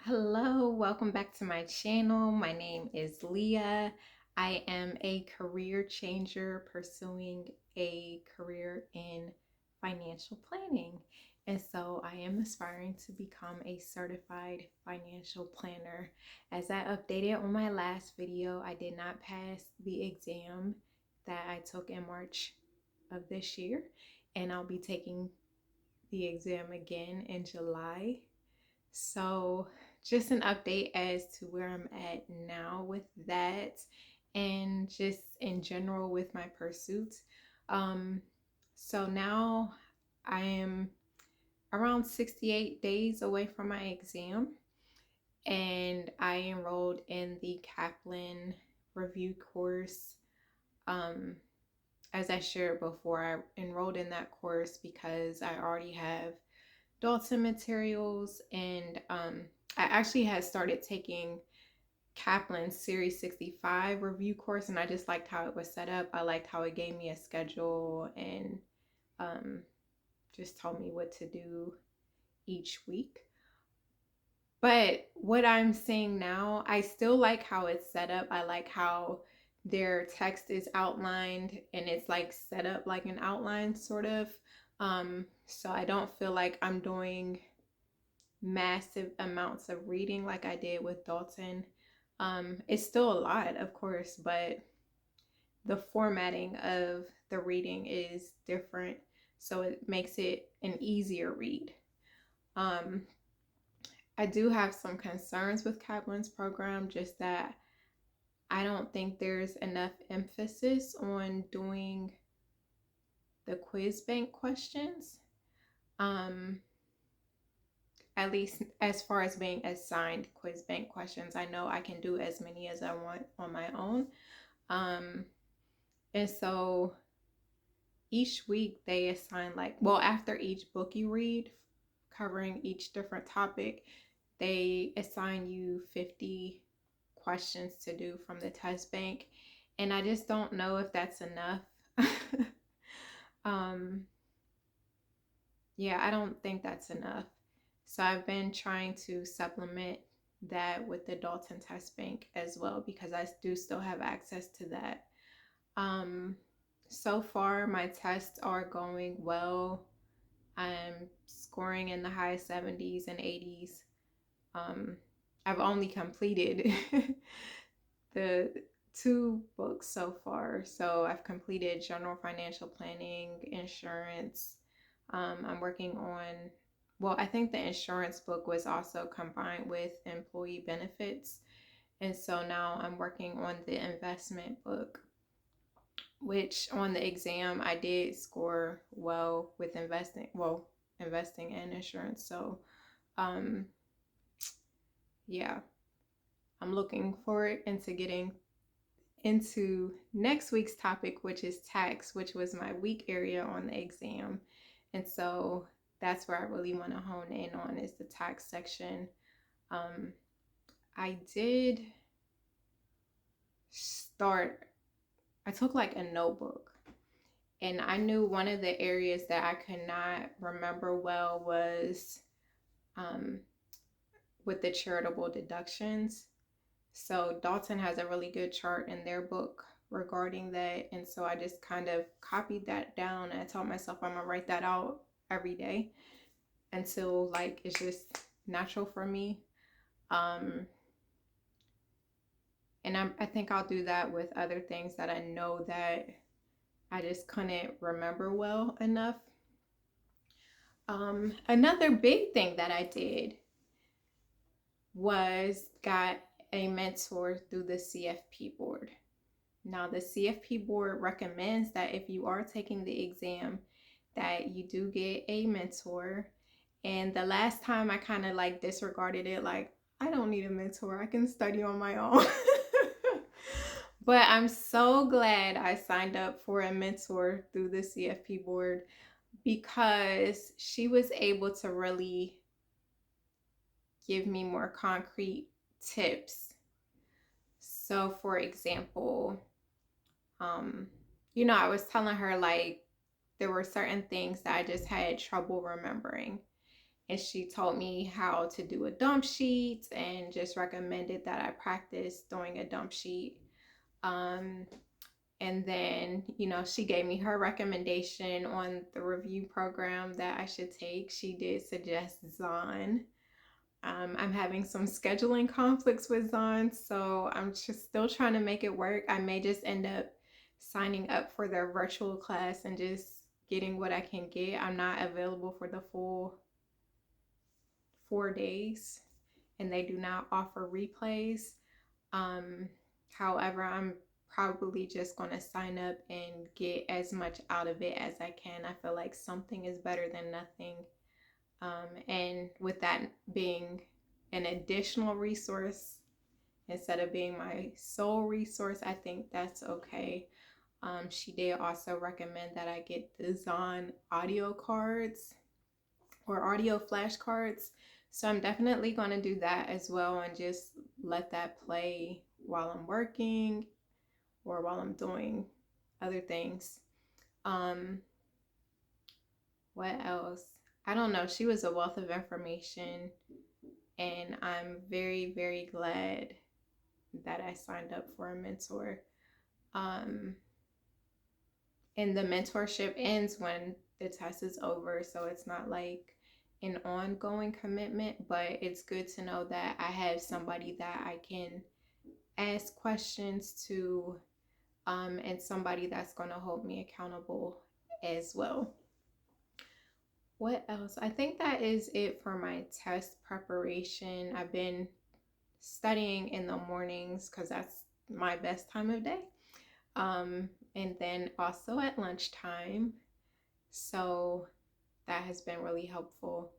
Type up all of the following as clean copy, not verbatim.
Hello, welcome back to my channel. My name is Leah. I am a career changer pursuing a career in financial planning. And so I am aspiring to become a certified financial planner. As I updated on my last video, I did not pass the exam that I took in March of this year, and I'll be taking the exam again in July. So just an update as to where I'm at now with that, and just in general with my pursuits. So now I am around 68 days away from my exam, and I enrolled in the Kaplan review course. As I shared before, I enrolled in that course because I already have Dalton materials, and I actually had started taking Kaplan's Series 65 review course, and I just liked how it was set up. I liked how it gave me a schedule and um, just told me what to do each week. But what I'm seeing now, I still like how it's set up. I like how their text is outlined and it's like set up like an outline sort of. So I don't feel like I'm doing massive amounts of reading like I did with Dalton. It's still a lot, of course, but the formatting of the reading is different, so it makes it an easier read. Um, I do have some concerns with Kaplan's program, just that I don't think there's enough emphasis on doing the quiz bank questions. At least as far as being assigned quiz bank questions. I know I can do as many as I want on my own. And so each week they assign after each book you read, covering each different topic, they assign you 50 questions to do from the test bank. And I just don't know if that's enough. Yeah, I don't think that's enough. So I've been trying to supplement that with the Dalton test bank as well, because I do still have access to that. So far my tests are going well. I'm scoring in the high 70s and 80s. I've only completed the 2 books so far. So I've completed general financial planning, insurance. I'm working on, I think the insurance book was also combined with employee benefits. And so now I'm working on the investment book, which on the exam I did score well with investing and insurance. So yeah, I'm looking forward into getting into next week's topic, which is tax, which was my weak area on the exam. And so that's where I really want to hone in on, is the tax section. I did I took like a notebook, and I knew one of the areas that I could not remember well was with the charitable deductions. So Dalton has a really good chart in their book regarding that. And so I just kind of copied that down, and I told myself I'm gonna write that out every day until like it's just natural for me. And I think I'll do that with other things that I know that I just couldn't remember well enough. Another big thing that I did was got a mentor through the CFP board. Now, the CFP board recommends that if you are taking the exam, that you do get a mentor. And the last time I kind of like disregarded it, like, I don't need a mentor, I can study on my own. But I'm so glad I signed up for a mentor through the CFP board, because she was able to really give me more concrete tips. So for example, I was telling her like there were certain things that I just had trouble remembering. and she told me how to do a dump sheet and just recommended that I practice doing a dump sheet. Um, and then, she gave me her recommendation on the review program that I should take. She did suggest Zon. I'm having some scheduling conflicts with Zon, so I'm just still trying to make it work. I may just end up signing up for their virtual class and just getting what I can get. I'm not available for the full 4 days, and they do not offer replays. Um, However, I'm probably just going to sign up and get as much out of it as I can. I feel like something is better than nothing. And with that being an additional resource instead of being my sole resource, I think that's okay. She did also recommend that I get the Zon audio cards or audio flashcards. So I'm definitely going to do that as well and just let that play while I'm working or while I'm doing other things. What else? I don't know. She was a wealth of information, and I'm very, very glad that I signed up for a mentor. And the mentorship ends when the test is over, so it's not like an ongoing commitment, but it's good to know that I have somebody that I can ask questions to, and somebody that's going to hold me accountable as well. What else? I think that is it for my test preparation. I've been studying in the mornings because that's my best time of day. And then also at lunchtime. So that has been really helpful.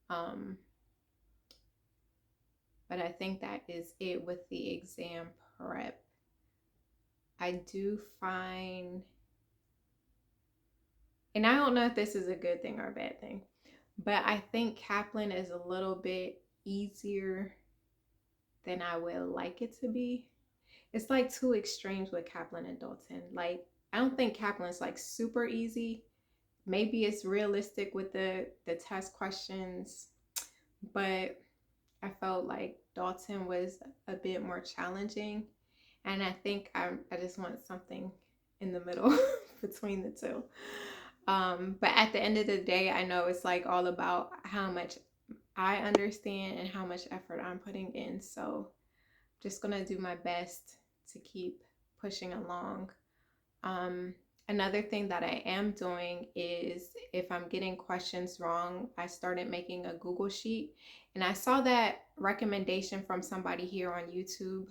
But I think that is it with the exam prep. I do find, and I don't know if this is a good thing or a bad thing, but I think Kaplan is a little bit easier than I would like it to be. It's like two extremes with Kaplan and Dalton. Like, I don't think Kaplan's like super easy. Maybe it's realistic with the test questions, but I felt like Dalton was a bit more challenging. And I think I just want something in the middle between the two. But at the end of the day, I know it's like all about how much I understand and how much effort I'm putting in. So I'm just going to do my best to keep pushing along. Another thing that I am doing is if I'm getting questions wrong, I started making a Google Sheet. And I saw that recommendation from somebody here on YouTube.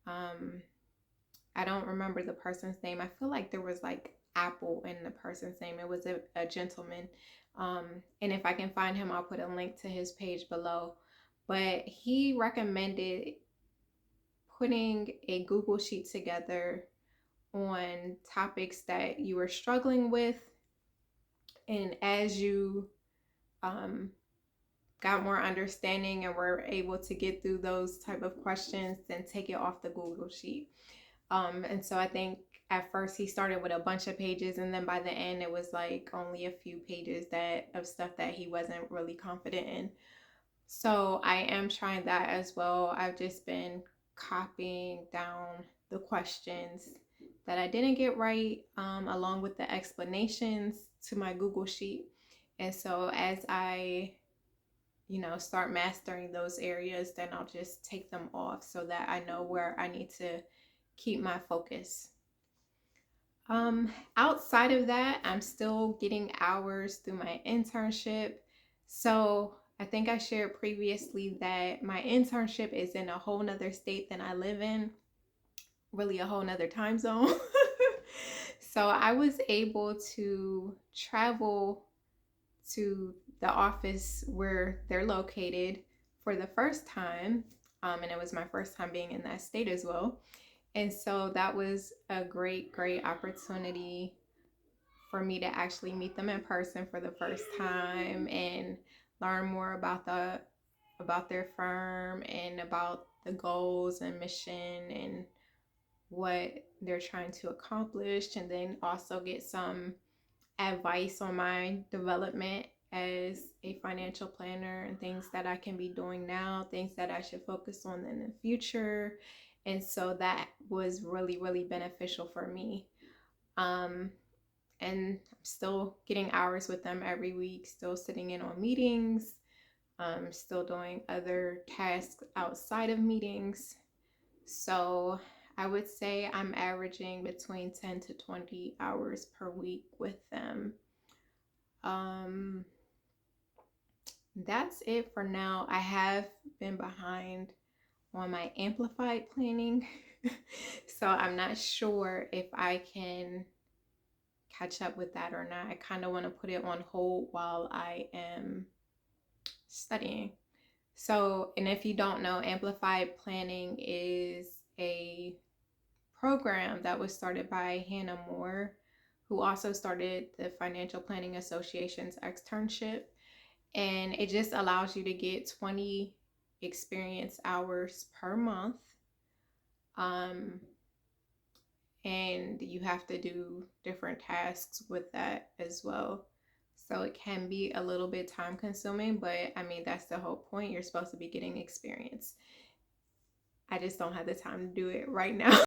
I don't remember the person's name. I feel like there was like Apple in the person's name. It was a gentleman. And if I can find him, I'll put a link to his page below. But he recommended putting a Google Sheet together on topics that you were struggling with. And as you got more understanding and were able to get through those type of questions, then take it off the Google Sheet. And so I think at first he started with a bunch of pages, and then by the end it was like only a few pages of stuff that he wasn't really confident in. So I am trying that as well. I've just been copying down the questions that I didn't get right, along with the explanations to my Google Sheet. And so as I start mastering those areas, then I'll just take them off so that I know where I need to keep my focus. Outside of that, I'm still getting hours through my internship. So I think I shared previously that my internship is in a whole nother state than I live in, really a whole nother time zone. So I was able to travel to the office where they're located for the first time. And it was my first time being in that state as well. And so that was a great, great opportunity for me to actually meet them in person for the first time and learn more about their firm and about the goals and mission and what they're trying to accomplish, and then also get some advice on my development as a financial planner and things that I can be doing now, things that I should focus on in the future. And so that was really, really beneficial for me. And I'm still getting hours with them every week, still sitting in on meetings, still doing other tasks outside of meetings. So I would say I'm averaging between 10 to 20 hours per week with them. That's it for now. I have been behind on my amplified planning. So I'm not sure if I can catch up with that or not. I kind of want to put it on hold while I am studying. So, and if you don't know, amplified planning is a program that was started by Hannah Moore, who also started the Financial Planning Association's externship. And it just allows you to get 20 experience hours per month. And you have to do different tasks with that as well. So it can be a little bit time consuming, but I mean, that's the whole point. You're supposed to be getting experience. I just don't have the time to do it right now.